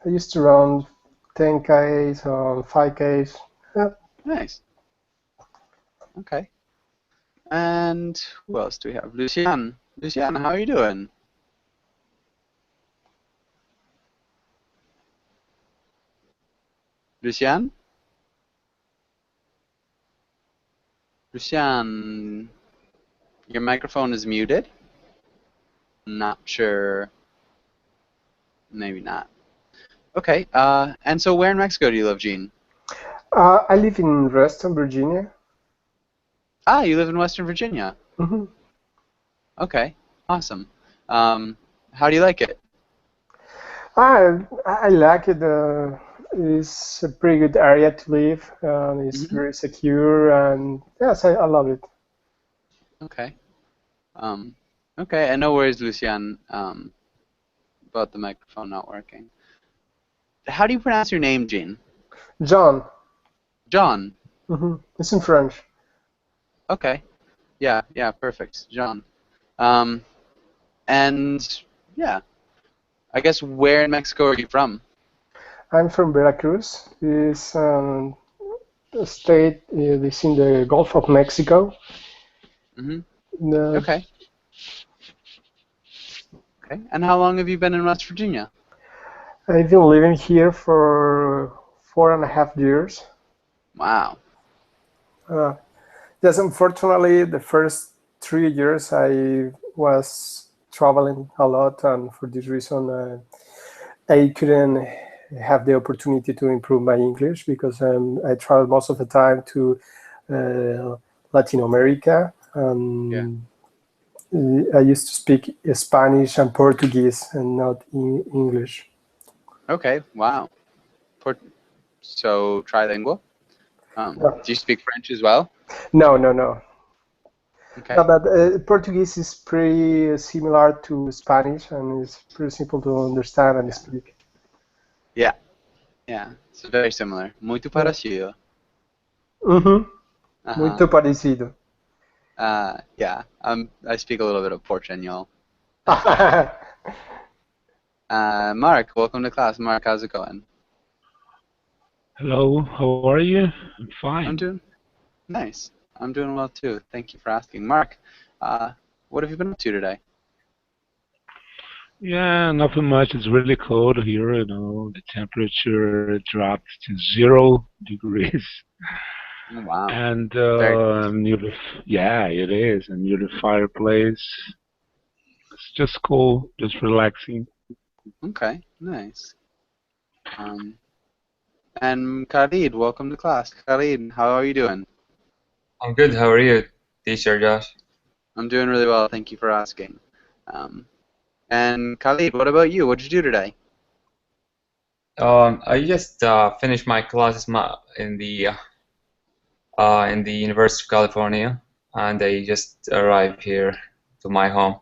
I used to run 10Ks or 5Ks. Yeah. Nice. Okay. And who else do we have? Lucian. Lucian, how are you doing? Lucian? Lucian, your microphone is muted. Not sure. Maybe not. Okay. And so where in Mexico do you live, Gene? I live in Reston, Virginia. Ah, you live in Western Virginia. Hmm. Okay. Awesome. How do you like it? I like it. It's a pretty good area to live. It's Hmm. very secure, and yes, I love it. Okay. Um, okay. And no worries, Lucian, about the microphone not working. How do you pronounce your name, Gene? John. John. It's in French. Okay. Yeah. Yeah. Perfect. John. Um, and yeah. I guess where in Mexico are you from? I'm from Veracruz. It's a state. It's in the Gulf of Mexico. Hmm. The, Okay. Okay. And how long have you been in West Virginia? I've been living here for 4.5 years. Wow. Uh, yes, unfortunately, the first 3 years I was traveling a lot, and for this reason, I couldn't have the opportunity to improve my English because I traveled most of the time to Latin America. Yeah. I used to speak Spanish and Portuguese and not English. Okay. Wow. Port so trilingual. Do you speak French as well? No, no, no. No, Okay. but Portuguese is pretty similar to Spanish, and it's pretty simple to understand and Yeah. speak. Yeah. Yeah. It's very similar. Muito Yeah. parecido. Uhum. Uh-huh. Muito parecido. Yeah. I speak a little bit of Portuñol. Mark, welcome to class. Mark, how's it going? Hello, how are you? I'm I'm fine. doing nice. I'm doing well too. Thank you for asking. Mark, what have you been up to today? Yeah, nothing much. It's really cold here, you know. The temperature dropped to 0 degrees. Wow. And Very I'm near the, yeah, it is. I'm near the fireplace. It's just cool, just relaxing. okay. Nice. Um, and Khalid, welcome to class. Khalid, how are you doing? I'm good. How are you, teacher Josh? I'm doing really well. Thank you for asking. Um, and Khalid, what about you? What did you do today? I just finished my classes in the University of California, and I just arrived here to my home.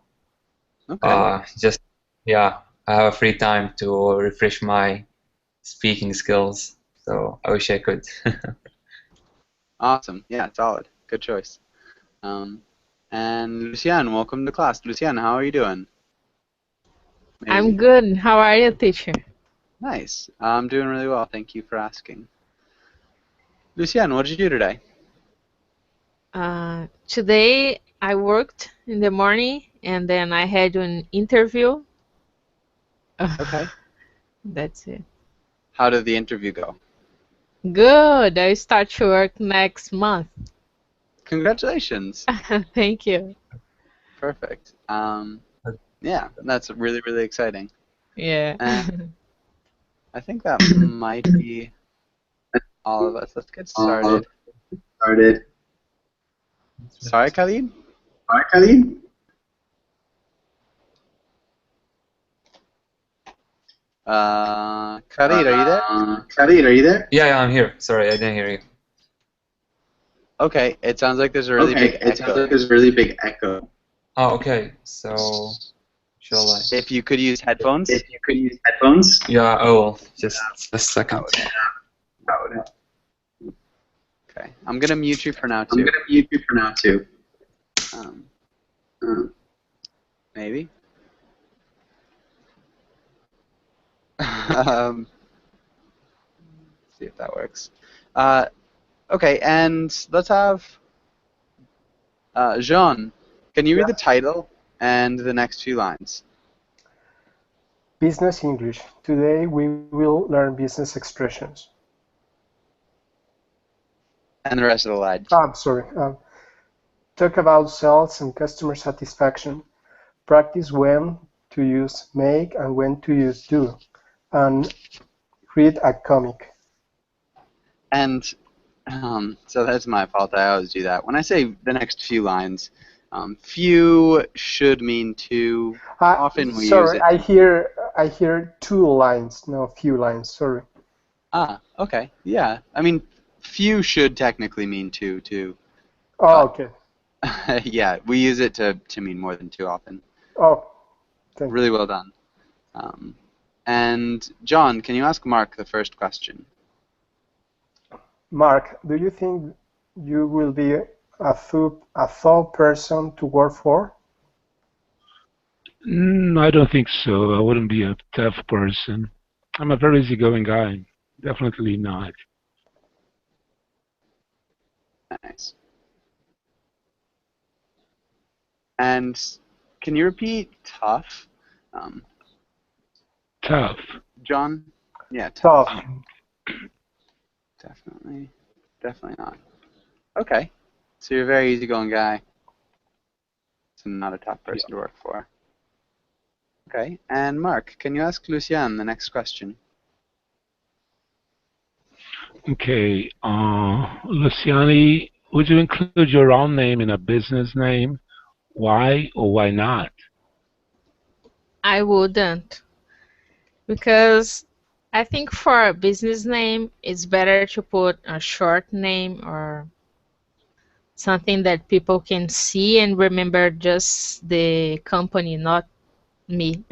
Okay. Just yeah, I have a free time to refresh my speaking skills. So I wish I could. Awesome. Yeah, solid. Good choice. Um, and Lucian, welcome to class. Lucian, how are you doing? I'm Maybe. good. How are you, teacher? Nice. I'm doing really well. Thank you for asking. Lucian, what did you do today? Today I worked in the morning and then I had an interview. Okay. That's it. How did the interview go? Good. I start to work next month. Congratulations. Thank you. Perfect. Yeah, that's really, really exciting. Yeah. And I think that might be all of us. Let's get started. Sorry, Khalid? Khalid, are you there? Yeah, yeah, I'm here. Sorry, I didn't hear you. Okay, it sounds like there's a really big echo. Oh, okay. So shall I? If you could use headphones, Yeah, I will. Just a second. okay. I'm gonna mute you for now too. Um, maybe. See if that works. Okay, and let's have Jean. Can you read the title and the next few lines? Business English. Today we will learn business expressions. And the rest of the lines. I'm sorry. Talk about sales and customer satisfaction. Practice when to use make and when to use do. And read a comic. And so that's my fault. I always do that. When I say the next few lines, few should mean two. Often we use it. I hear 2 lines, no few lines. Sorry. Ah, okay. Yeah. I mean, few should technically mean two too. Oh, okay. Yeah, we use it to mean more than two often. Oh, thank you. Really well done. And John, can you ask Mark the first question? Mark, do you think you will be a tough person to work for? I don't think so. I wouldn't be a tough person. I'm a very easygoing guy. Definitely not. Nice. And can you repeat tough? Tough. John? Yeah, tough. Tough. Definitely not. Okay. So you're a very easygoing guy. So not a tough person to work for. Okay. And Mark, can you ask Lucian the next question? Okay. Luciani, would you include your own name in a business name? Why or why not? I wouldn't, because I think for a business name, it's better to put a short name or something that people can see and remember just the company, not me.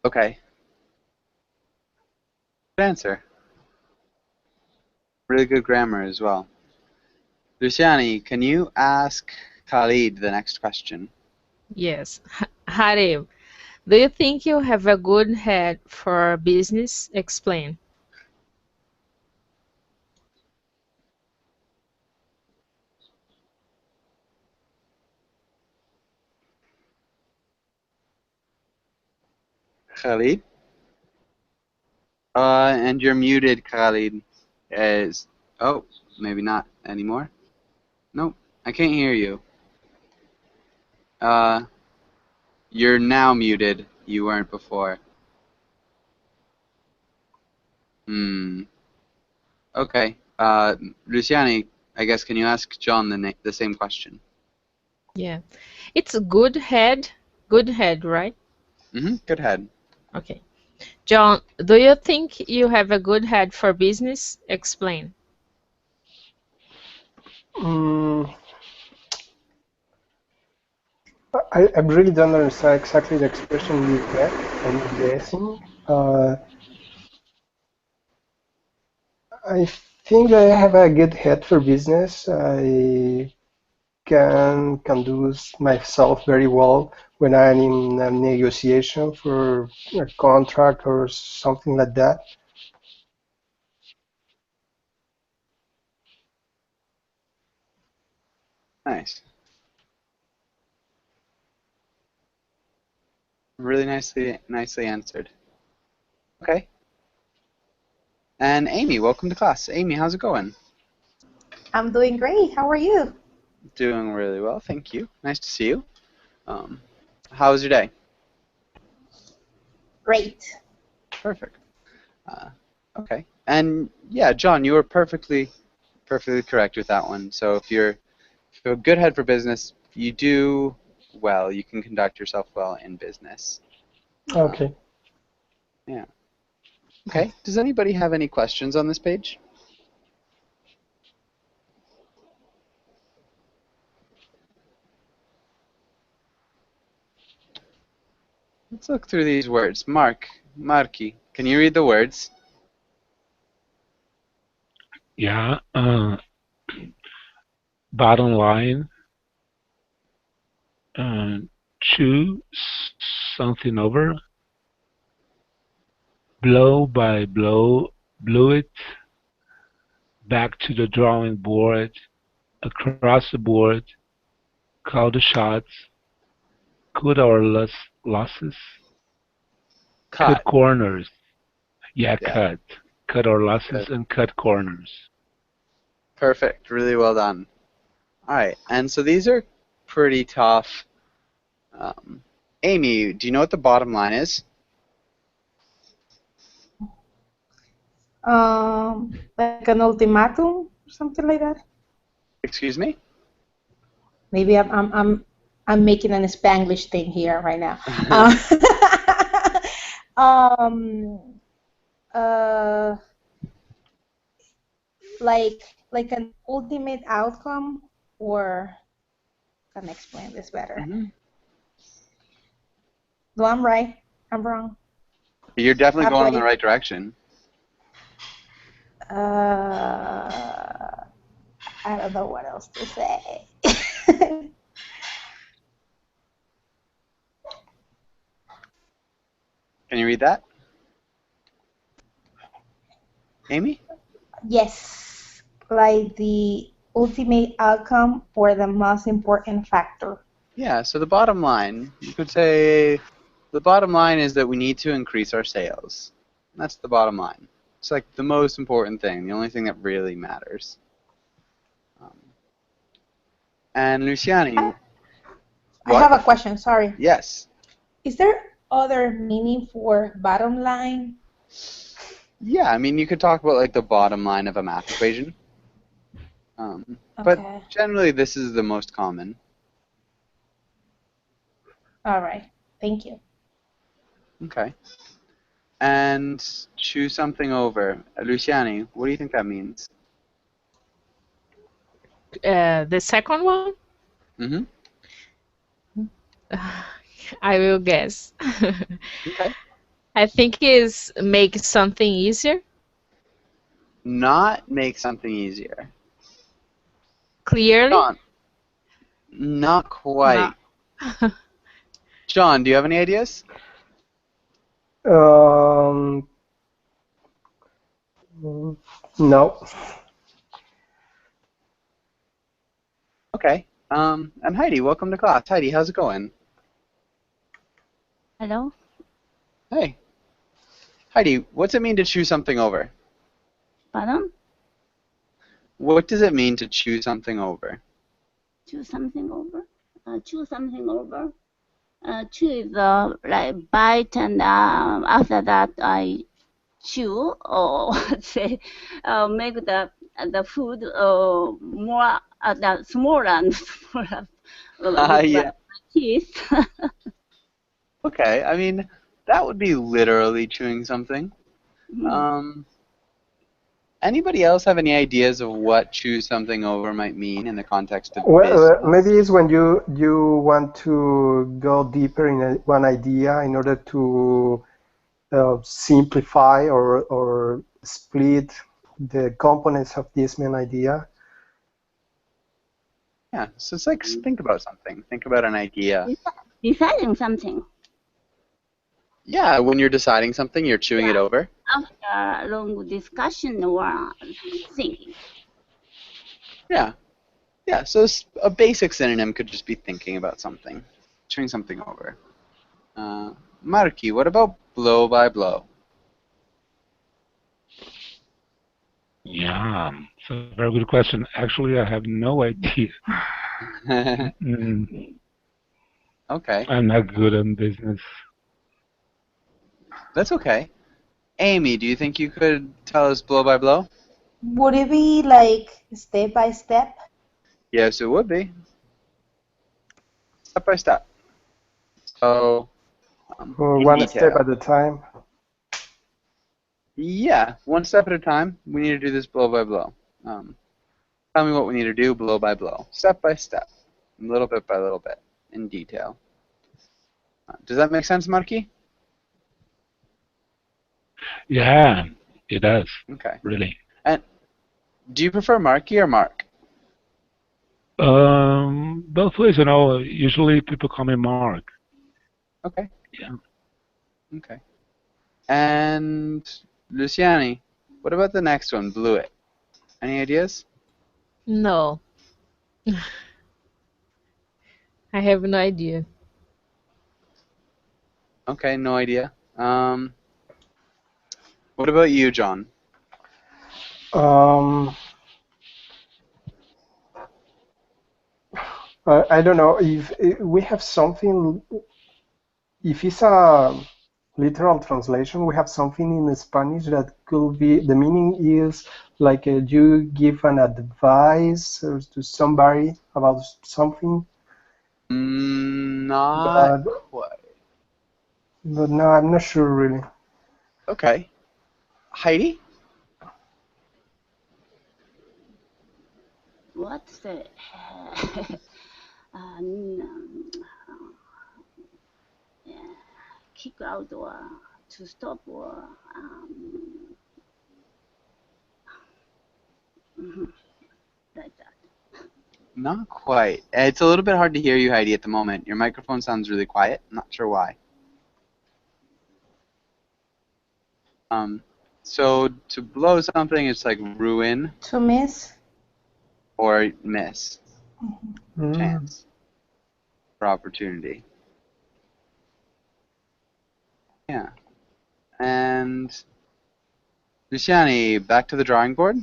Okay. Good answer. Really good grammar as well. Luciani, can you ask Khalid the next question? Yes. Harib, do you think you have a good head for business? Explain. Khalid? And you're muted, Khalid. Oh, maybe not anymore. Nope, I can't hear you. You're now muted. You weren't before. Okay. Luciani, I guess can you ask John the same question? Yeah. It's a good head. Good head, right? Good head. Okay. John, do you think you have a good head for business? Explain. I really don't understand exactly the expression you get. I'm guessing. I think I have a good head for business. I can conduce myself very well when I'm in a negotiation for a contract or something like that. Nice. Really nicely answered. Okay. And Amy, welcome to class. Amy, how's it going? I'm doing great. How are you? Doing really well, thank you. Nice to see you. How was your day? Great. Perfect. Okay. And yeah, John, you were perfectly correct with that one. So if you're a good head for business, you do well. You can conduct yourself well in business. Okay. Yeah. Okay. Does anybody have any questions on this page? Let's look through these words. Marky, can you read the words? Yeah. Bottom line. chew something over, blow by blow, blew it, back to the drawing board, across the board, call the shots, cut our losses, cut Cut. corners. Yeah, Yeah. cut our losses Good. and cut corners. Perfect. Really well done. All right. And so these are pretty tough. Amy, do you know what the bottom line is? Like an ultimatum, something like that. Excuse me? Maybe I'm making an Spanglish thing here right now. Um, uh, like an ultimate outcome, or can I explain this better? Mhm. No, I'm right. I'm wrong. You're definitely I'm going in the like, right direction. I don't know what else to say. Can you read that? Amy? Yes, like the ultimate outcome or the most important factor. Yeah, so the bottom line, you could say the bottom line is that we need to increase our sales. That's the bottom line. It's like the most important thing, the only thing that really matters. And Luciani, I what? have a question, sorry. Yes. Is there other meaning for bottom line? Yeah, I mean, you could talk about like the bottom line of a math equation. But Okay, generally, this is the most common. all right. Thank you. Okay. And choose something over. Luciani, what do you think that means? The second one, Mm-hmm. I will guess. Okay. I think is make something easier, Not make something easier. clearly. John, not quite. John, do you have any ideas? No. Okay. And Heidi, welcome to class. Heidi, how's it going? Hello? Hey. Heidi, what's it mean to choose something over? Pardon? What does it mean to choose something over? Choose something over? Choose something over? Chew is like bite, and after that I chew, or say make the food more the smaller and smaller with Yeah. teeth. Okay. I mean, that would be literally chewing something. Mhm. Anybody else have any ideas of what choose something over might mean in the context of Well, maybe business? it's when you want to go deeper in one idea in order to simplify or split the components of this main idea. Yeah. So it's like think about something. Think about an idea. Deciding something Yeah. When you're deciding something, you're chewing it over. after long discussion or thinking. Yeah. Yeah. So a basic synonym could just be thinking about something, chewing something over. Marky, what about blow by blow? Yeah, it's a very good question. Actually, I have no idea. Mm, Okay. I'm not good in business. That's okay. Amy, do you think you could tell us blow by blow? Would it be like step by step? Yes, it would be. Step by step. So, in One step detail. at a time. Yeah, one step at a time. We need to do this blow by blow. Tell me what we need to do blow by blow. Step by step. Little bit by little bit. In detail. Does that make sense, Marky? Yeah, it does, Okay. really. And do you prefer Marky or Mark? Both ways, usually people call me Mark. Okay. Yeah. Okay. And Luciani, what about the next one, Bluet? Any ideas? No, I have no idea. Okay, no idea. What about you, John? Um, I don't know if we have something. If it's a literal translation, we have something in Spanish that could be the meaning is like you give an advice to somebody about something, Not but quite. no, I'm not sure really. Okay. Heidi? What's the yeah, kick out or to stop or like that. Not quite. It's a little bit hard to hear you, Heidi, at the moment. Your microphone sounds really quiet. I'm not sure why. So to blow something, it's like ruin To miss. or miss. Mm. Chance for opportunity. Yeah. And Luciani, back to the drawing board.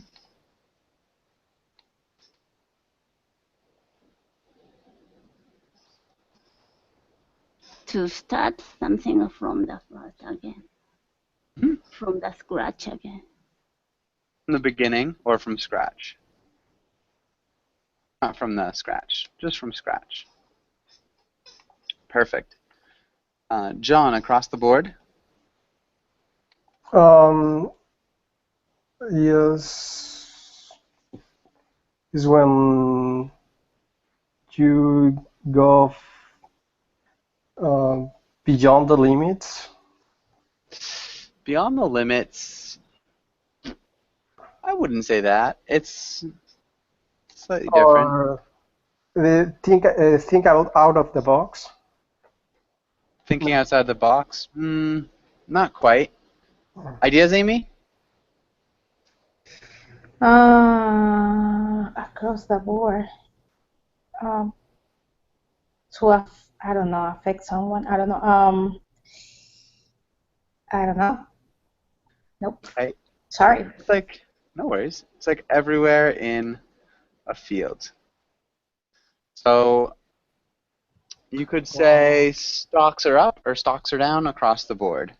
To start something from the first again. Hmm. From the scratch again. From the beginning or from scratch? Not from the scratch, just from scratch. Perfect. John, across the board. Yes, is when you go beyond the limits. Beyond the limits, I wouldn't say that. It's slightly different. Or think out of the box. Thinking outside the box? Not quite. Ideas, Amy? Across the board. I don't know, affect someone. I don't know. I don't know. Nope. Right. Sorry. It's like, no worries. It's like everywhere in a field. So you could say stocks are up or stocks are down across the board.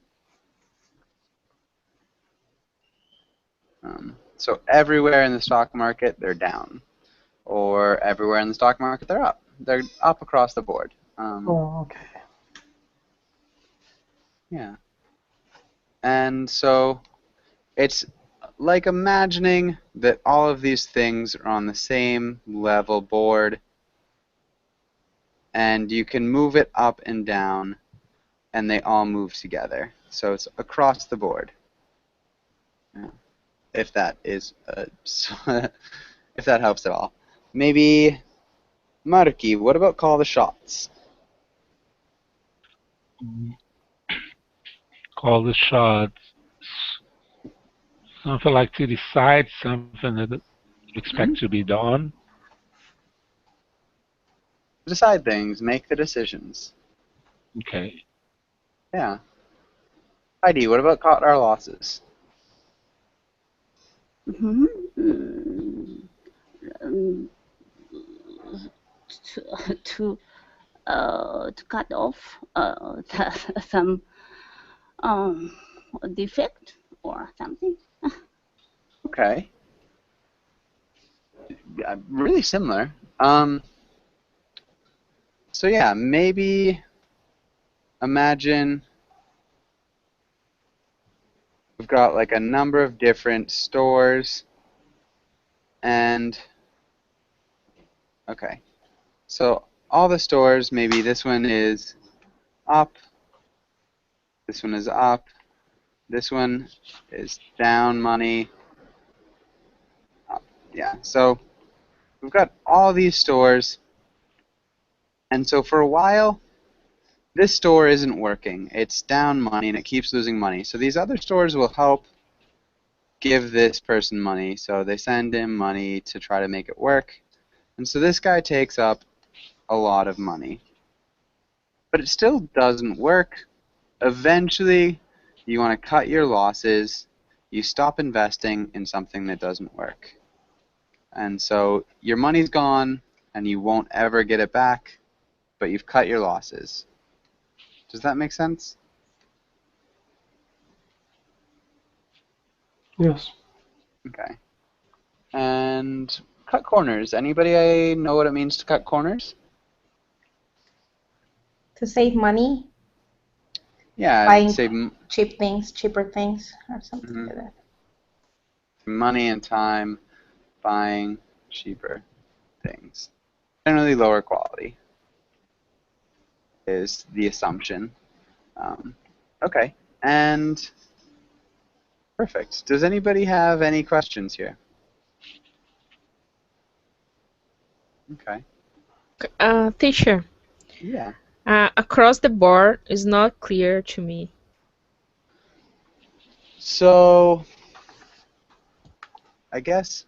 So everywhere in the stock market, they're down. Or everywhere in the stock market, they're up. They're up across the board. Oh, okay. Yeah. And so it's like imagining that all of these things are on the same level board, and you can move it up and down, and they all move together. So it's across the board. Yeah. If that is, if that helps at all. Maybe, Marky, what about call the shots? Call the shots. Something like to decide something that you expect to be done. Decide things, make the decisions. Okay. Yeah. Heidi, what about cut our losses? To cut off some defect or something. Okay. Yeah, really similar. So yeah, maybe imagine we've got like a number of different stores and okay. So all the stores, maybe this one is up, this one is up, this one is down money. Up. Yeah. So we've got all these stores, and so for a while, this store isn't working. It's down money, and it keeps losing money. So these other stores will help give this person money. So they send him money to try to make it work. And so this guy takes up a lot of money. But it still doesn't work. Eventually, you want to cut your losses. You stop investing in something that doesn't work. And so your money's gone, and you won't ever get it back, but you've cut your losses. Does that make sense? Yes. Okay. And cut corners. Anybody know what it means to cut corners? To save money, Yeah, buying save cheaper things, or something like that. money and time buying cheaper things. Generally lower quality is the assumption. Okay, and perfect. Does anybody have any questions here? Okay. Teacher, Yeah. across the board is not clear to me. So, I guess,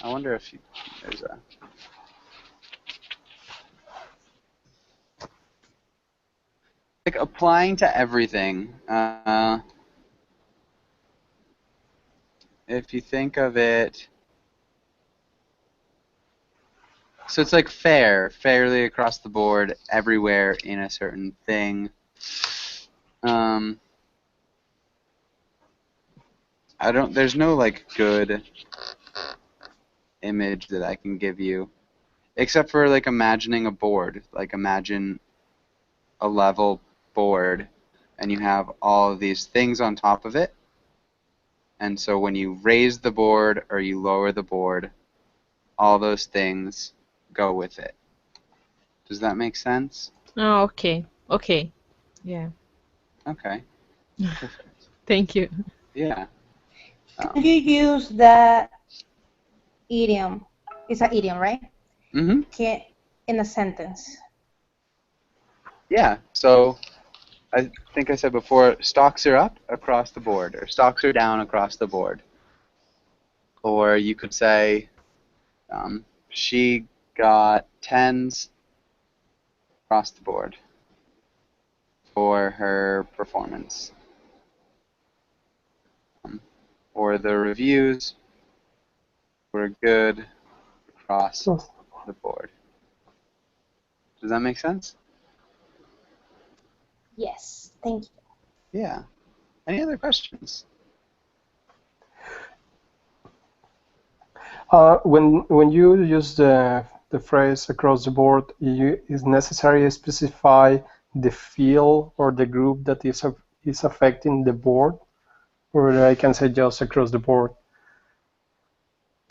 I wonder if there's a... Like applying to everything. If you think of it, so it's like fairly across the board, everywhere in a certain thing. There's no like good image that I can give you, except for like imagining a board. Like imagine a level board, and you have all of these things on top of it. And so when you raise the board or you lower the board, all those things go with it. Does that make sense? Oh, okay. Okay. Yeah. Okay. Perfect. Thank you. Yeah. Could you use the idiom? It's an idiom, right? Mm-hmm. In a sentence. Yeah. So I think I said before, stocks are up across the board, or stocks are down across the board. Or you could say, she got 10s across the board for her performance. Or the reviews were good across the board. Does that make sense? Yes, thank you. Yeah. Any other questions? When you use the phrase across the board, is necessary to specify the field or the group that is affecting the board, or I can say just across the board.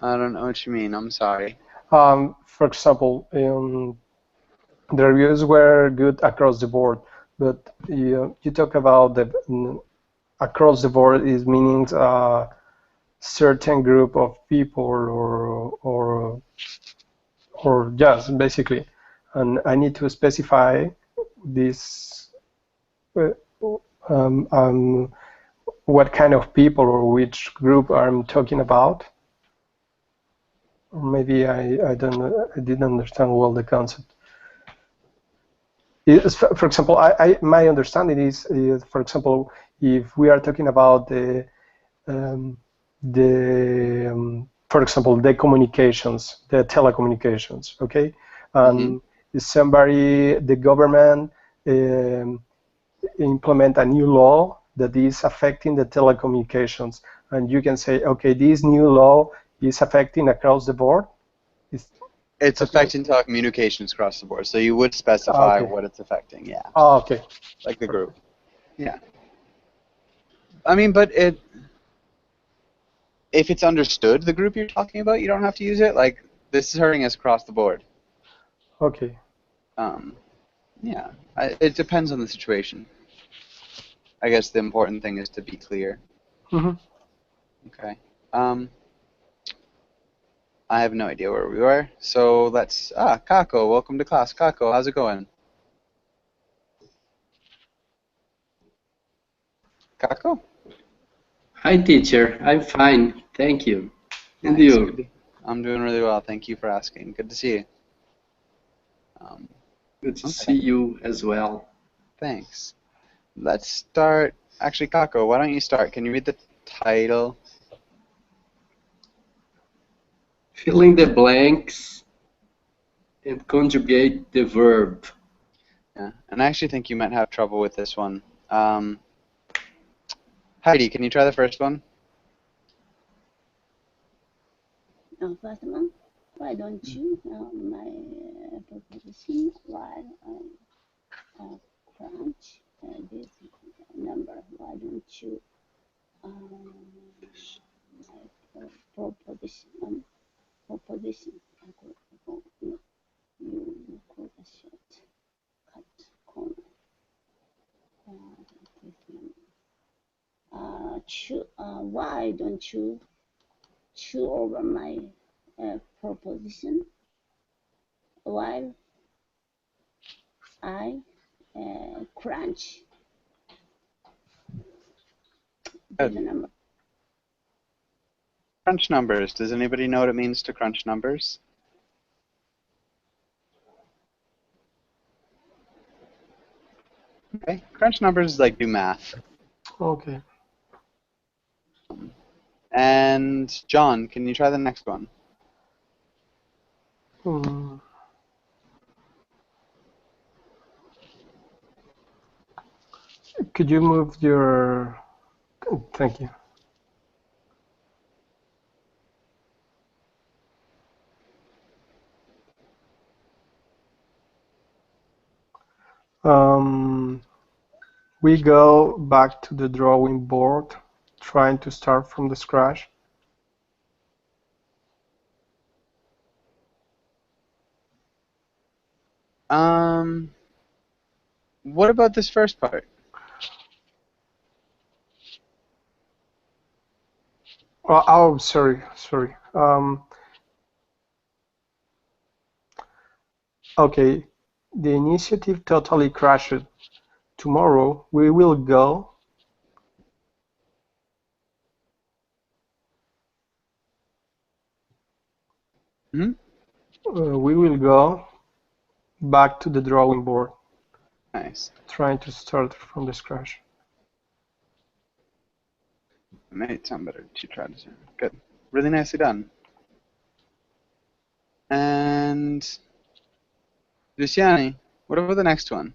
I don't know what you mean. I'm sorry. For example, the reviews were good across the board, but you talk about the across the board is meaning certain group of people or yes, basically, and I need to specify this what kind of people or which group I'm talking about. Or maybe I didn't understand well the concept. For example, my understanding is, for example, if we are talking about for example, the communications, the telecommunications, okay, and somebody, the government implement a new law that is affecting the telecommunications, and you can say, okay, this new law is affecting across the board. It's affecting telecommunications across the board, so you would specify what it's affecting, yeah. Oh, okay. Like the group. Yeah. I mean, but if it's understood, the group you're talking about, you don't have to use it. Like, this is hurting us across the board. Okay. Yeah. It depends on the situation. I guess the important thing is to be clear. Mm-hmm. Okay. I have no idea where we were. So let's, Kako, welcome to class. Kako, how's it going? Kako? Hi, teacher. I'm fine. Thank you. And Nice. you? Good. I'm doing really well. Thank you for asking. Good to see you. Good to Okay. see you as well. Thanks. Let's start. Actually, Kako, why don't you start? Can you read the title? Fill in the blanks and conjugate the verb. Yeah, and I actually think you might have trouble with this one. Heidi, can you try the first one? First one, why don't you my proposition while I crunch this number? Why don't you my proposition? Proposition. You call a short cut corner. This number. Why don't you chew over my proposition while I crunch this Good. number? Crunch numbers. Does anybody know what it means to crunch numbers? Okay. Crunch numbers is like do math. Okay. And John, can you try the next one? Hmm. Could you move your... Thank you. We go back to the drawing board, trying to start from the scratch. What about this first part? Oh, sorry. Okay, the initiative totally crashed. Tomorrow we will go. Hmm? We will go back to the drawing board, Nice. trying to start from the scratch. It made sound better. You tried to. Good. Really nicely done. And Luciani, what about the next one?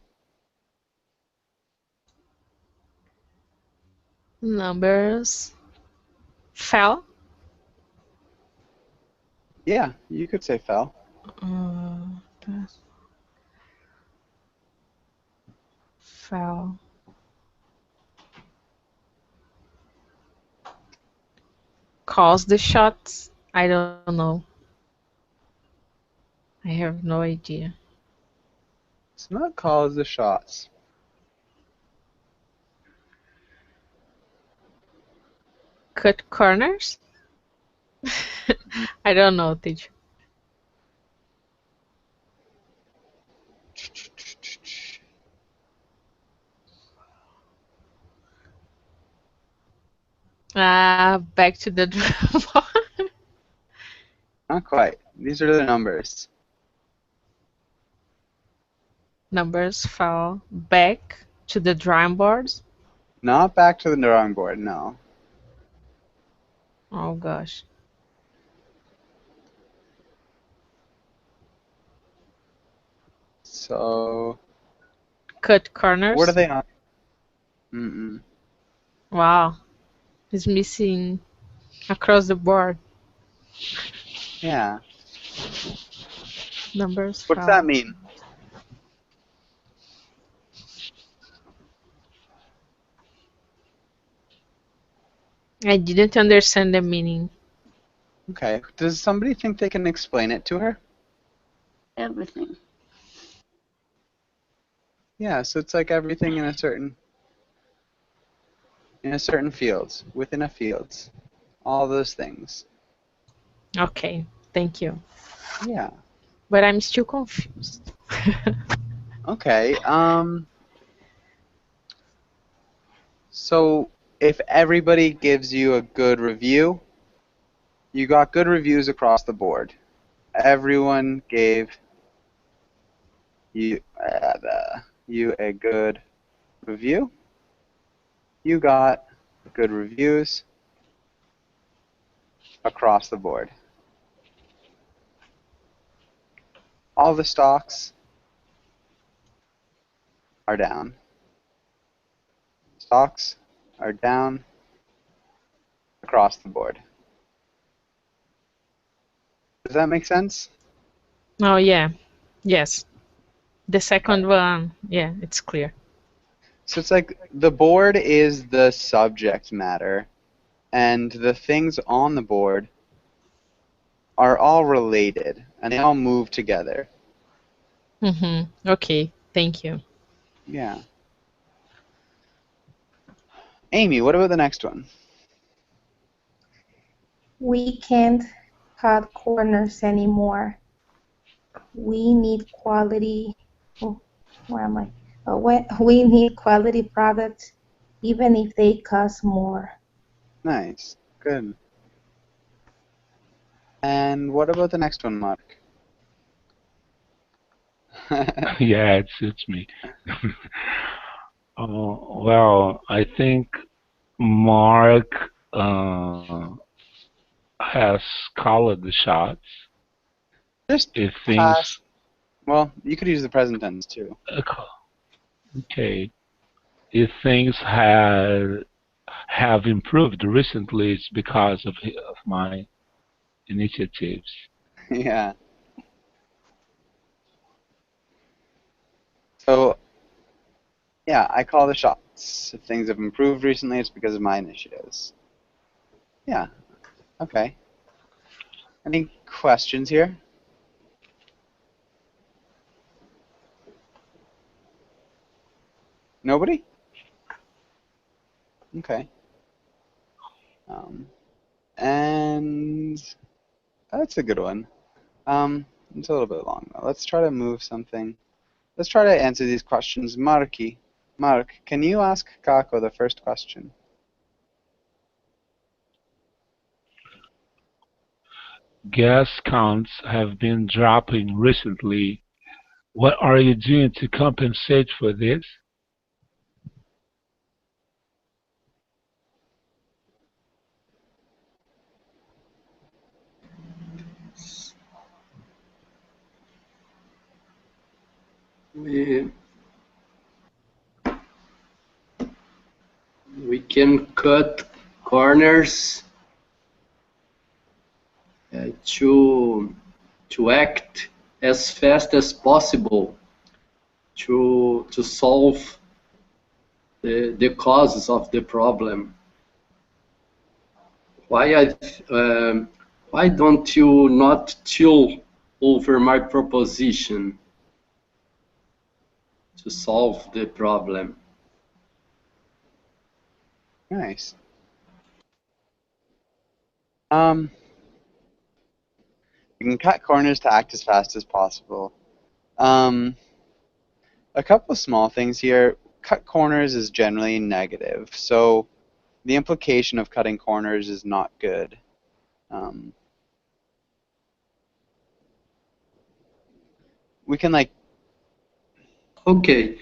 Numbers fell. Yeah, you could say fell. Fell. Calls the shots. I don't know. I have no idea. It's not calls the shots. Cut corners? I don't know, teacher. Back to the drawing board. Not quite. These are the numbers. Numbers fell back to the drawing boards. Not back to the drawing board, no. Oh gosh. So, Cut corners. what are they on? Mm-mm. Wow. It's missing across the board. Yeah. Numbers What's fell. that mean? I didn't understand the meaning. Okay. Does somebody think they can explain it to her? Everything. Yeah, so it's like everything in a certain field, within a field. All those things. Okay. Thank you. Yeah. But I'm still confused. Okay. So if everybody gives you a good review, you got good reviews across the board. Everyone gave you a good review. You got good reviews across the board. All the stocks are down. Stocks are down across the board. Does that make sense? Oh, yeah. Yes. The second one, yeah, it's clear. So it's like the board is the subject matter, and the things on the board are all related, and they all move together. Okay, thank you. Yeah. Amy, what about the next one? We can't cut corners anymore. We need quality. Oh, where am I? We need quality products, even if they cost more. Nice. Good. And what about the next one, Mark? Yeah, it's me. Well, I think Mark has called the shots. Just If things well, you could use the present tense too. okay, if things have improved recently, it's because of my initiatives. Yeah. So, yeah, I call the shots. If things have improved recently, it's because of my initiatives. Yeah. Okay. Any questions here? Nobody? Okay. And that's a good one. It's a little bit long though. Let's try to move something. Let's try to answer these questions. Mark, can you ask Kako the first question? Gas counts have been dropping recently. What are you doing to compensate for this? We we can cut corners to act as fast as possible to solve the causes of the problem. Why don't you not chill over my proposition to solve the problem? Nice. You can cut corners to act as fast as possible. A couple of small things here. Cut corners is generally negative, so the implication of cutting corners is not good. We can Okay,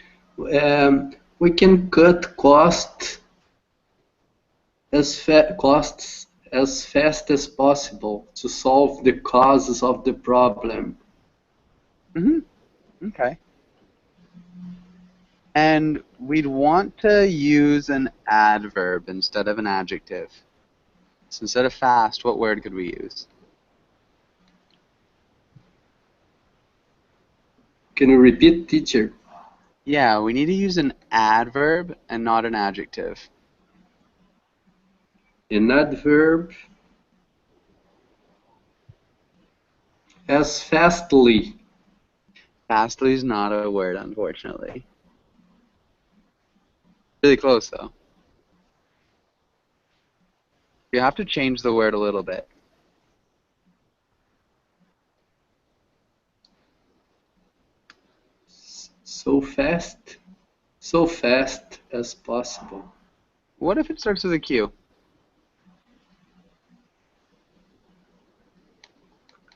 we can cut costs as fast as possible to solve the causes of the problem. Okay. And we'd want to use an adverb instead of an adjective. So instead of fast, what word could we use? Can you repeat, teacher? Yeah, we need to use an adverb and not an adjective. An adverb as fastly. Fastly is not a word, unfortunately. Really close, though. You have to change the word a little bit. So fast as possible. What if it starts with a Q?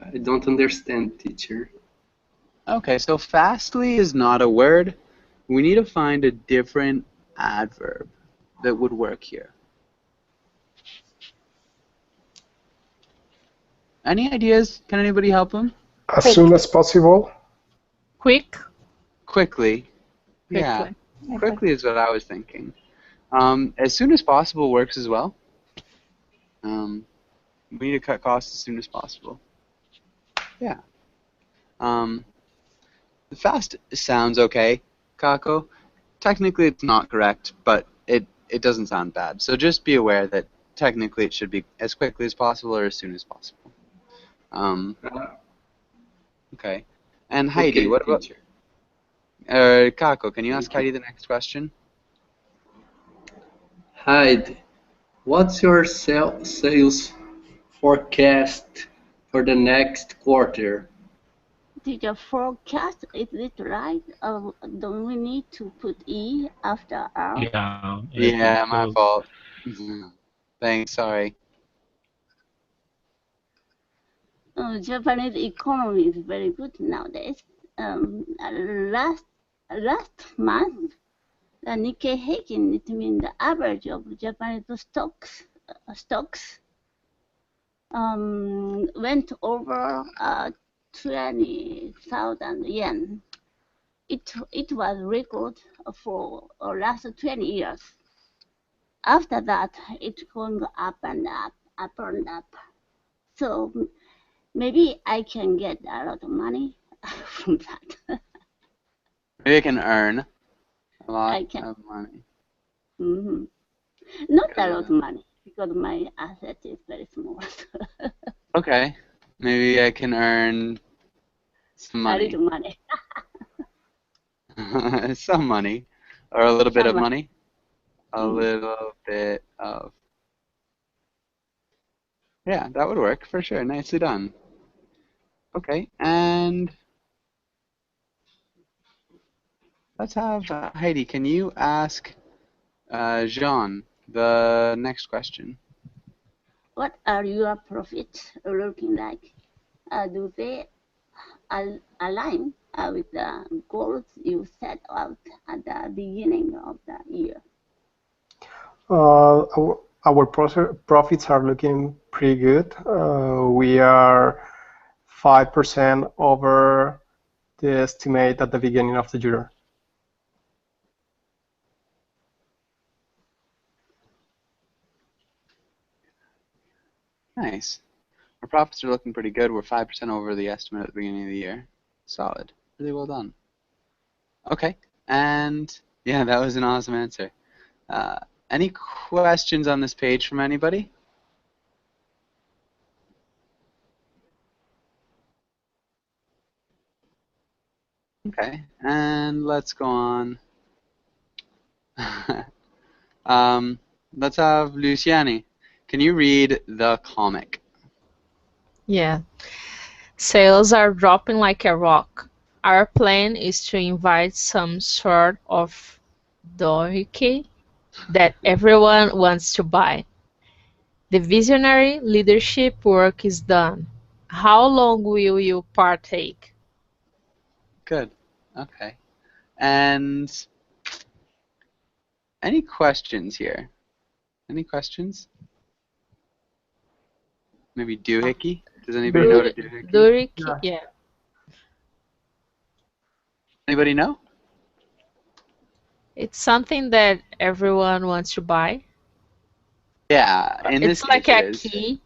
I don't understand, teacher. Okay, so fastly is not a word. We need to find a different adverb that would work here. Any ideas? Can anybody help him? As Quick. soon as possible. Quick. Quickly. Yeah, Quickly. Okay. quickly is what I was thinking. As soon as possible works as well. We need to cut costs as soon as possible. Yeah. The fast sounds okay, Kako. Technically it's not correct, but it doesn't sound bad. So just be aware that technically it should be as quickly as possible or as soon as possible. Okay. And Heidi, Okay, what about teacher. Kako, can you ask Heidi the next question? Heidi, what's your sales forecast for the next quarter? Did your forecast, is it right? Or don't we need to put E after R? Yeah. Yeah, my So fault. Thanks, sorry. Japanese economy is very good nowadays. Last month, the Nikkei Heikin, it means the average of Japanese stocks went over 20,000 yen. It was record for last 20 years. After that, it's going up and up, up and up. So maybe I can get a lot of money from that. Maybe I can earn a lot I can. of money. Mm-hmm. Not a lot of money because my asset is very small. Okay. Maybe I can earn some A money. little money. Some money. Or a little bit Some of money. money. A little bit of... Yeah, that would work for sure. Nicely done. Okay, and let's have Heidi. Can you ask Jean the next question? What are your profits looking like? Do they align with the goals you set out at the beginning of the year? Our profits are looking pretty good. We are 5% over the estimate at the beginning of the year. Nice. Our profits are looking pretty good. We're 5% over the estimate at the beginning of the year. Solid. Really well done. Okay, and yeah, that was an awesome answer. Any questions on this page from anybody? Okay, and let's go on. Let's have Luciani. Can you read the comic? Yeah. Sales are dropping like a rock. Our plan is to invite some sort of doohickey that everyone wants to buy. The visionary leadership work is done. How long will you partake? Good. Okay. And any questions here? Any questions? Maybe doohickey? Does anybody know what a doohickey? Doohickey, yeah. Anybody know? It's something that everyone wants to buy. Yeah, in this It's like case a it is. key.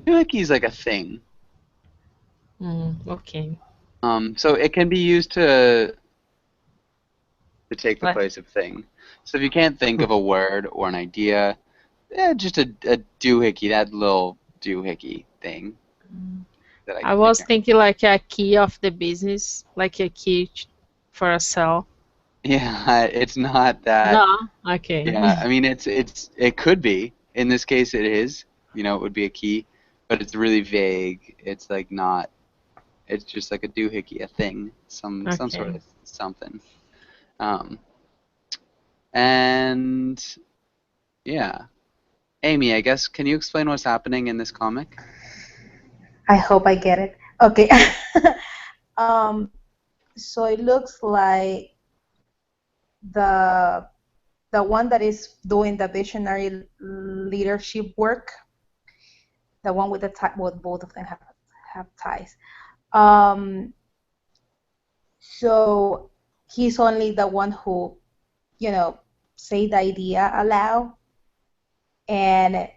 Doohickey is like a thing. Okay. So it can be used to take the What? place of thing. So if you can't think of a word or an idea, just a doohickey, that little doohickey thing. That I was thinking like a key of the business, like a key for a cell. Yeah, it's not that. No? Okay. Yeah, I mean it could be. In this case it is. You know, it would be a key, but it's really vague. It's like not. It's just like a doohickey, a thing, some sort Okay. of something. And yeah, Amy, I guess, can you explain what's happening in this comic? I hope I get it. Okay. So it looks like the one that is doing the visionary leadership work, the one with the tie, well, both of them have ties. So he's only the one who, say the idea aloud, and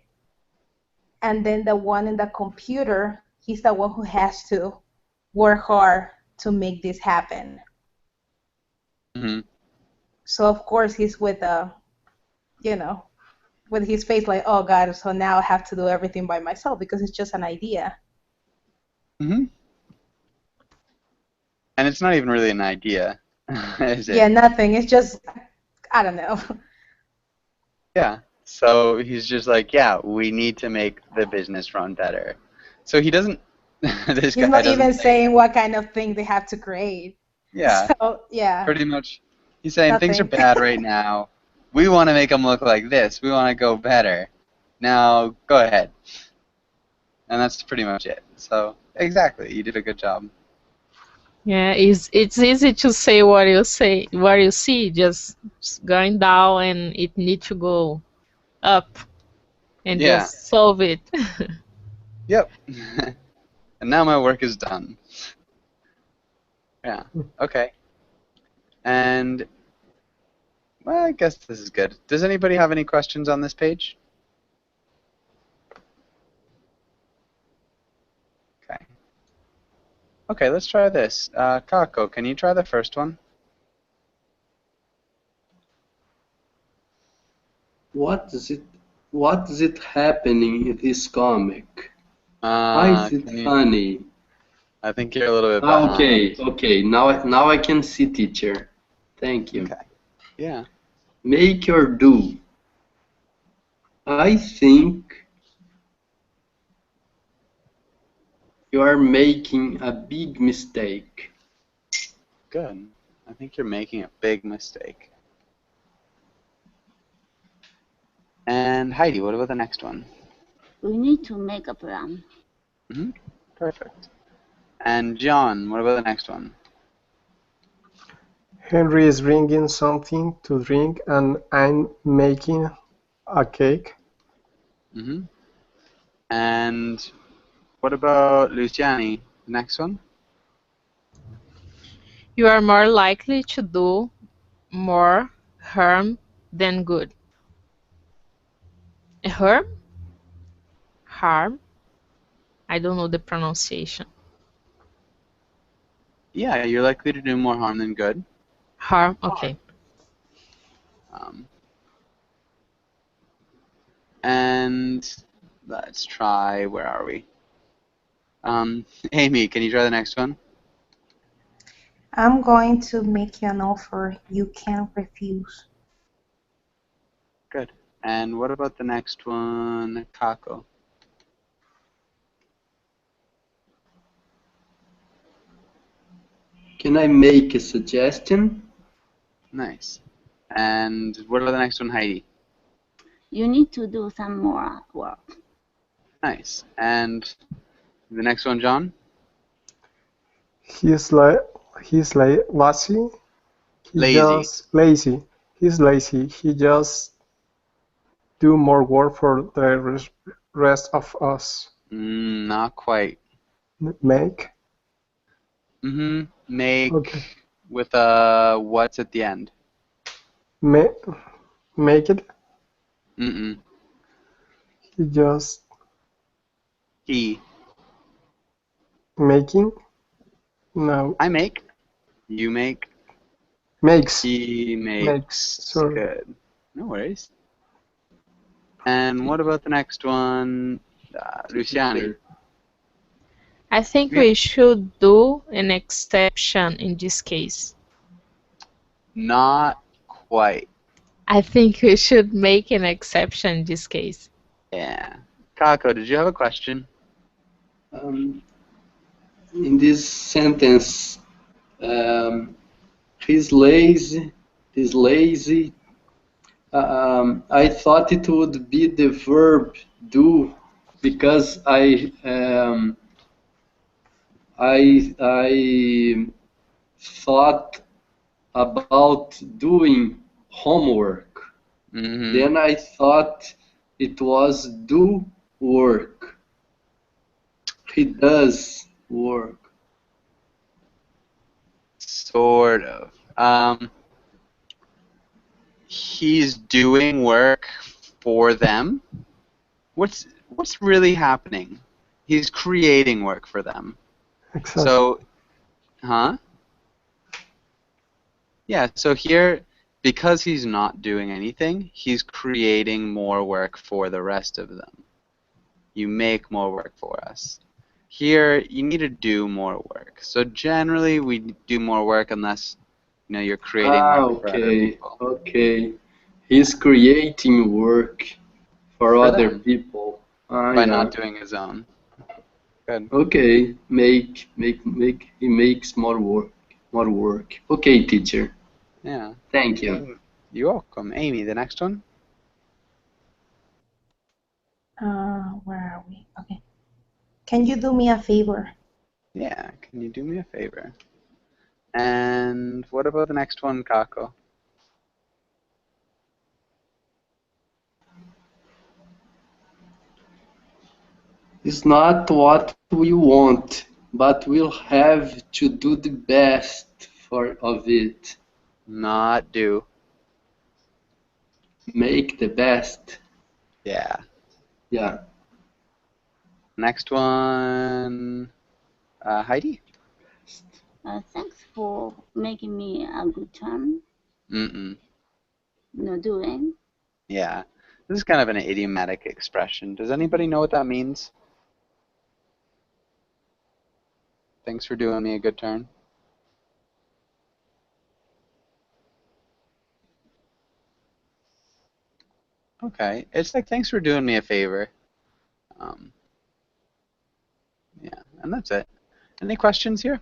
then the one in the computer, he's the one who has to work hard to make this happen. Mm-hmm. So of course he's with with his face like, oh God, so now I have to do everything by myself because it's just an idea. Mm-hmm. And it's not even really an idea, is it? Yeah, nothing. It's just, I don't know. Yeah. So he's just like, yeah, we need to make the business run better. So he doesn't. This He's guy not doesn't even say, saying what kind of thing they have to create. yeah. So yeah. Pretty much. He's saying things are Nothing. bad right now. We want to make them look like this. We want to go better. Now, go ahead. And that's pretty much it. So, exactly. You did a good job. Yeah, it's easy to say what you see, just going down, and it needs to go up, and Yeah. just solve it. Yep. And now my work is done. Yeah. Okay. And, well, I guess this is good. Does anybody have any questions on this page? Okay. Okay, let's try this. Kako, can you try the first one? What is it happening in this comic? Why is it funny? I think you're a little bit behind. Okay. Now I can see, teacher. Thank you. Okay. Yeah. Make or do. I think you are making a big mistake. Good. I think you're making a big mistake. And Heidi, what about the next one? We need to make a plan. Mm-hmm. Perfect. And John, what about the next one? Henry is bringing something to drink and I'm making a cake. Mm-hmm. And what about Luciani? The next one? You are more likely to do more harm than good. Harm? Harm? I don't know the pronunciation. Yeah, you're likely to do more harm than good. Harm, okay. And let's try, where are we? Amy, can you try the next one? I'm going to make you an offer you can't refuse. Good. And what about the next one, Kako? Can I make a suggestion? Nice. And what about the next one, Heidi? You need to do some more work. Nice. And the next one, John? He's lazy. Lazy. Just lazy. He's lazy. He just do more work for the rest of us. Not quite. Make. Mm-hmm. Make Okay. with a what's at the end. Make it. Mm-mm. He just He. making. No. I make. You make. Makes. He makes. Sorry. Good. No worries. And what about the next one, Luciani? I think we should do an exception in this case. Not quite. I think we should make an exception in this case. Yeah. Kako, did you have a question? In this sentence, He's lazy. He's lazy. I thought it would be the verb do because I thought about doing homework. Mm-hmm. Then I thought it was do work. He does work. Sort of. He's doing work for them. What's really happening? He's creating work for them. Exactly. So, huh? Yeah, so here, because he's not doing anything, he's creating more work for the rest of them. You make more work for us. Here, you need to do more work. So generally, we do more work unless, you're creating work for other Okay, people. okay. He's creating work for For other them, people. by Yeah. not doing his own. Good. Okay, he makes more work. Okay, teacher. Yeah. Thank you. You're welcome. Amy, the next one? Where are we? Okay. Can you do me a favor? Yeah, can you do me a favor? And what about the next one, Kako? It's not what we want, but we'll have to do the best of it. Not do. Make the best. Yeah. Yeah. Next one, Heidi? Thanks for making me a good turn. Mm-mm. No doing. Yeah. This is kind of an idiomatic expression. Does anybody know what that means? Thanks for doing me a good turn. Okay. It's like, thanks for doing me a favor. Yeah, and that's it. Any questions here?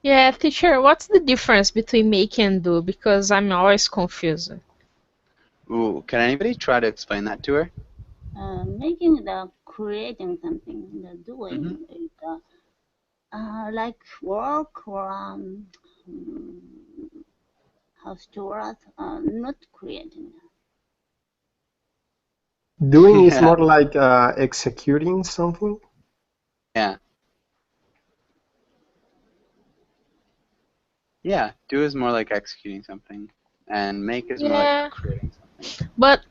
Yeah, teacher, what's the difference between make and do? Because I'm always confused. Ooh, can anybody try to explain that to her? Making the creating something, the doing is like work or house chores, not creating. Doing is Yeah. more like executing something. Yeah. Yeah, do is more like executing something, and make is more Yeah, like creating something. but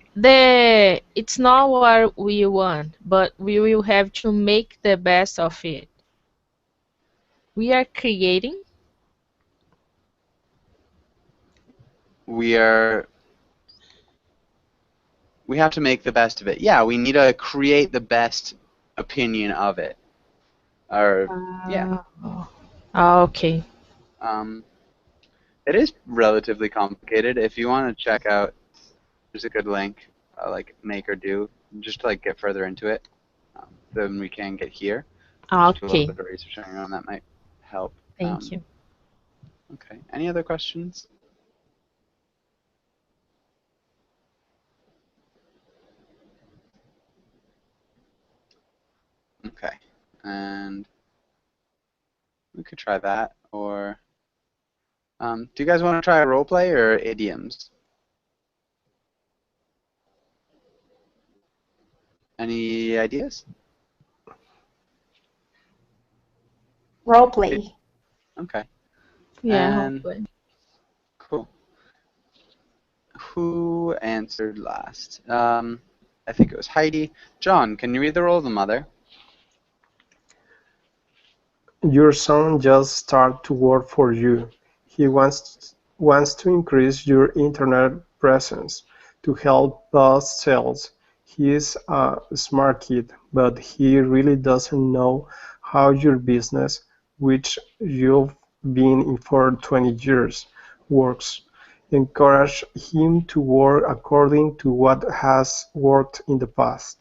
it's not what we want, but we will have to make the best of it. We are creating. We have to make the best of it. Yeah, we need to create the best opinion of it. Or yeah. Okay. It is relatively complicated. If you want to check out, there's a good link, like make or do, just to like get further into it. Then we can get here. Just do a little Okay. bit of research on your own. That might help. Thank you. Okay. Any other questions? Okay. And we could try that, or do you guys want to try role play or idioms? Any ideas? Role play. Okay. Yeah, And hopefully. cool. Who answered last? I think it was Heidi. John, can you read the role of the mother? Your son just started to work for you. He wants to increase your internet presence to help boost sales. He is a smart kid, but he really doesn't know how your business, which you've been in for 20 years, works. Encourage him to work according to what has worked in the past.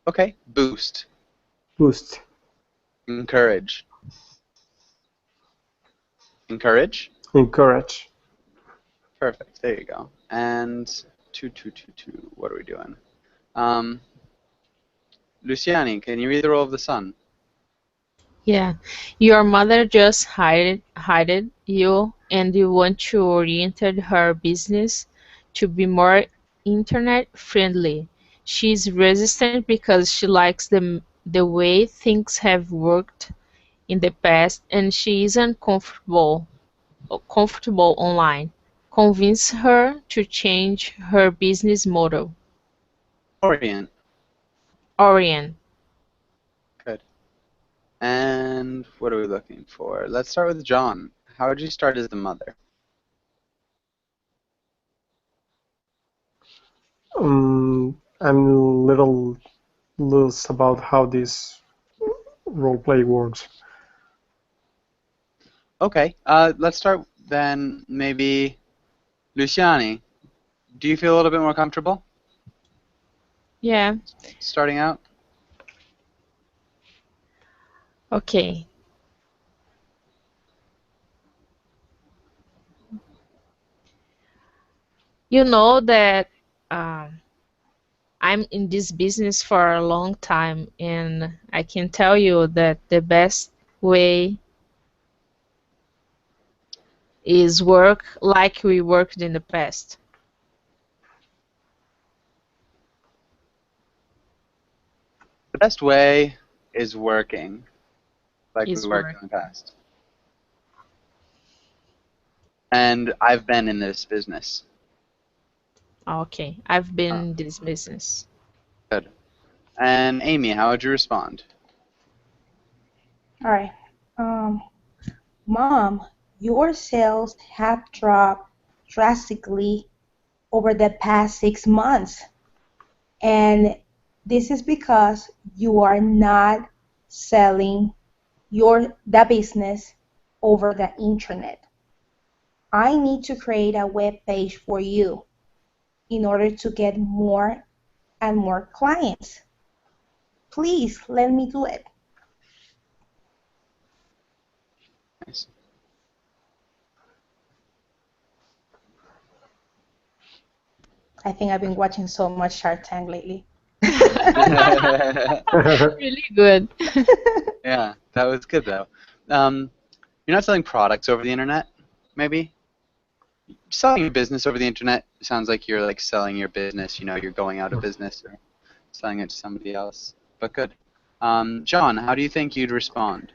Okay. Boost. Boost. Encourage. Encourage. Encourage. Perfect. There you go. And 2. What are we doing? Luciani, can you read the role of the son? Yeah. Your mother just hired you and you want to orient her business to be more internet friendly. She's resistant because she likes the way things have worked in the past and she isn't comfortable online. Convince her to change her business model. Orient. Orient. Good. And what are we looking for? Let's start with John. How would you start as the mother? I'm a little loose about how this roleplay works. Okay. Let's start then. Maybe Luciani. Do you feel a little bit more comfortable Yeah. starting out? Okay. You know that I'm in this business for a long time, and I can tell you that the best way is work like we worked in the past. The best way is working like we Is worked work. in the past. And I've been in this business. Okay, I've been in this business. Good. And Amy, how would you respond? All right. Mom, your sales have dropped drastically over the past 6 months. And this is because you are not selling that business over the internet. I need to create a web page for you in order to get more and more clients. Please let me do it. Nice. I think I've been watching so much Shark Tank lately. Really good. Yeah, that was good though. You're not selling products over the internet, maybe? Selling your business over the internet sounds like you're like selling your business, you know, you're going out of business or selling it to somebody else. But good. John, how do you think you'd respond?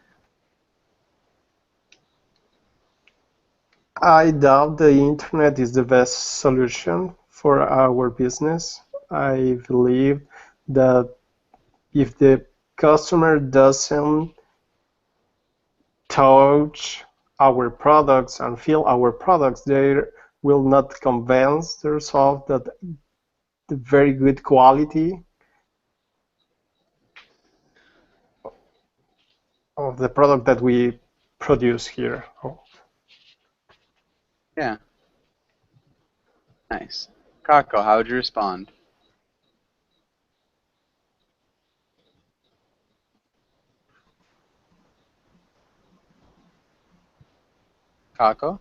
I doubt the internet is the best solution for our business. I believe that if the customer doesn't touch our products and feel our products, they will not convince themselves that the very good quality of the product that we produce here. Yeah. Nice. Kako, how would you respond? Kako?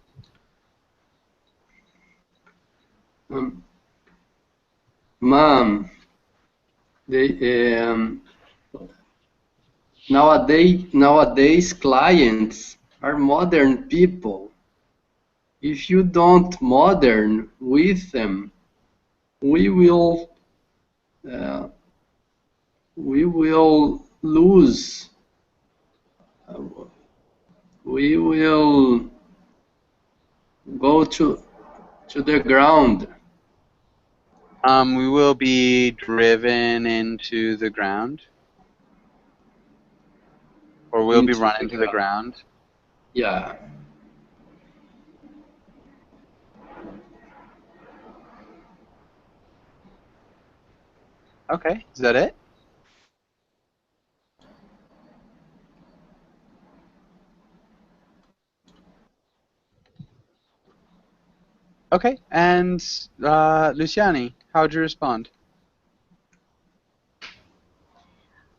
Mom, nowadays clients are modern people. If you don't modern with them, we will lose. We will go to the ground. We will be driven into the ground. Or we'll be Into run the into the ground. Yeah. Okay, is that it? Okay, and Luciani, how would you respond?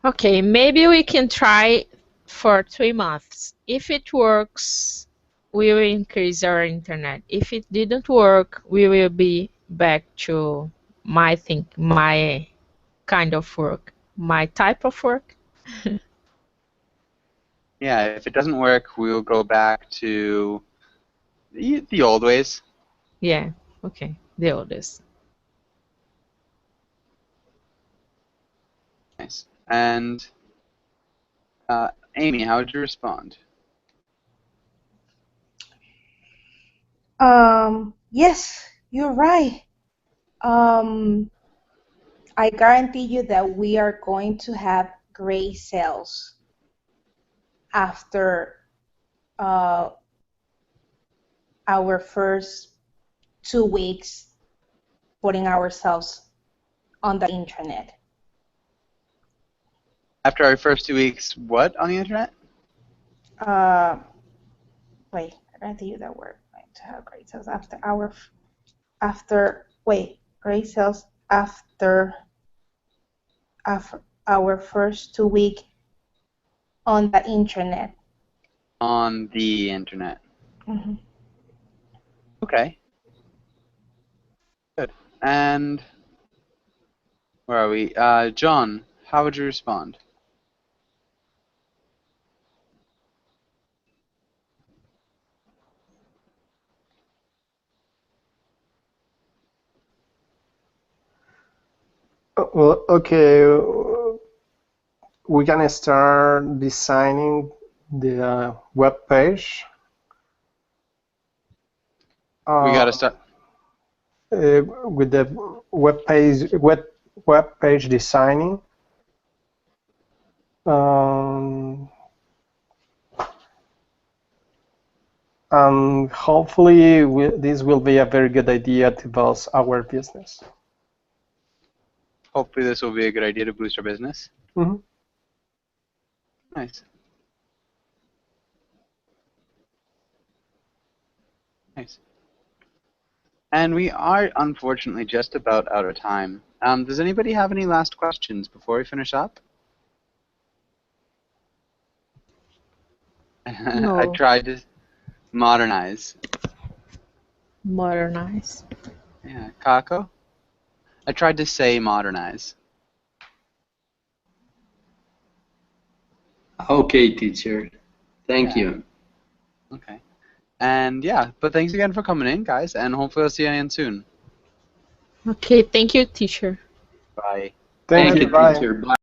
Okay, maybe we can try for 3 months. If it works, we will increase our internet. If it didn't work, we will be back to my kind of work, my type of work. Yeah, if it doesn't work, we'll go back to the old ways. Yeah, okay, the oldest. Nice. And Amy, how would you respond? Yes, you're right. I guarantee you that we are going to have great sales after our first 2 weeks putting ourselves on the internet. After our first 2 weeks, what on the internet? Wait, I guarantee you that we're going to have great sales after great sales after our first 2 weeks on the internet. On the internet. Mm-hmm. Okay. Good. And where are we? John, how would you respond? Well, okay, we're gonna start designing the web page. We got to start. With the web page designing. And hopefully this will be a very good idea to boost our business. Hopefully this will be a good idea to boost our business. Mm-hmm. Nice. Nice. And we are unfortunately just about out of time. Does anybody have any last questions before we finish up? No. I tried to modernize. Modernize. Yeah, Kako? I tried to say modernize. Okay, teacher. Thank Yeah. you. Okay. And yeah, but thanks again for coming in, guys, and hopefully I'll see you again soon. Okay, thank you, teacher. Bye. Thank you. Bye. Teacher. Bye.